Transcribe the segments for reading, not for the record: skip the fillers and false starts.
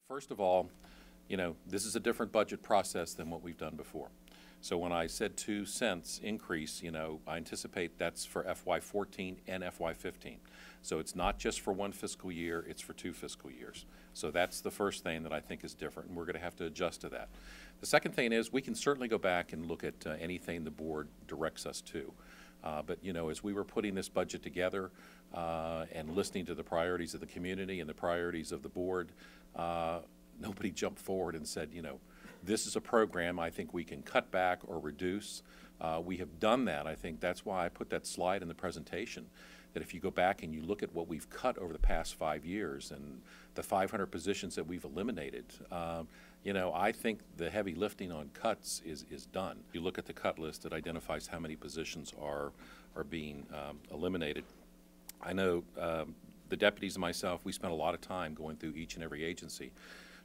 First of all, this is a different budget process than what we've done before. So when I said 2 cents increase, I anticipate that's for FY14 and FY15. So it's not just for one fiscal year, it's for 2 fiscal years. So that's the first thing that I think is different, and we're going to have to adjust to that. The second thing is we can certainly go back and look at anything the board directs us to. But as we were putting this budget together and listening to the priorities of the community and the priorities of the board, nobody jumped forward and said, this is a program I think we can cut back or reduce. We have done that. I think that's why I put that slide in the presentation, that if you go back and you look at what we've cut over the past 5 years and the 500 positions that we've eliminated, I think the heavy lifting on cuts is done. You look at the cut list that identifies how many positions are being eliminated. I know the deputies and myself, we spent a lot of time going through each and every agency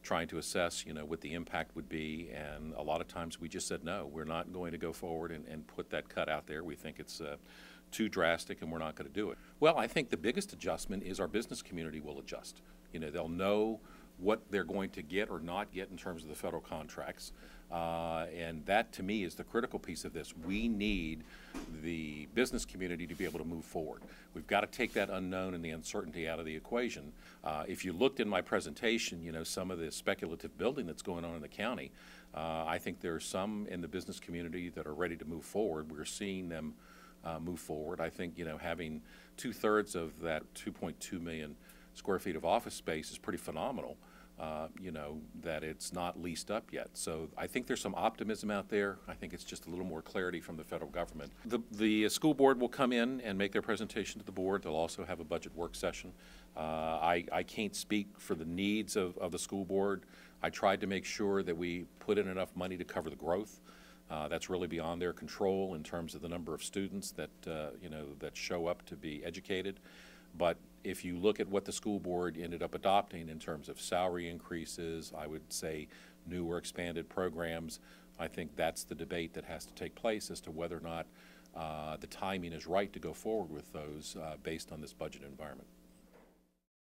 trying to assess, what the impact would be, and a lot of times we just said, no, we're not going to go forward and put that cut out there. We think it's too drastic and we're not going to do it. Well, I think the biggest adjustment is our business community will adjust. They'll know what they're going to get or not get in terms of the federal contracts. And that, to me, is the critical piece of this. We need the business community to be able to move forward. We've got to take that unknown and the uncertainty out of the equation. If you looked in my presentation, some of the speculative building that's going on in the county, I think there's some in the business community that are ready to move forward. We're seeing them move forward. I think, having 2/3 of that 2.2 million square feet of office space is pretty phenomenal, that it's not leased up yet. So I think there's some optimism out there. I think it's just a little more clarity from the federal government. The school board will come in and make their presentation to the board. They'll also have a budget work session. I can't speak for the needs of the school board. I tried to make sure that we put in enough money to cover the growth. That's really beyond their control in terms of the number of students that, that show up to be educated. But if you look at what the school board ended up adopting in terms of salary increases, I would say new or expanded programs, I think that's the debate that has to take place as to whether or not the timing is right to go forward with those based on this budget environment.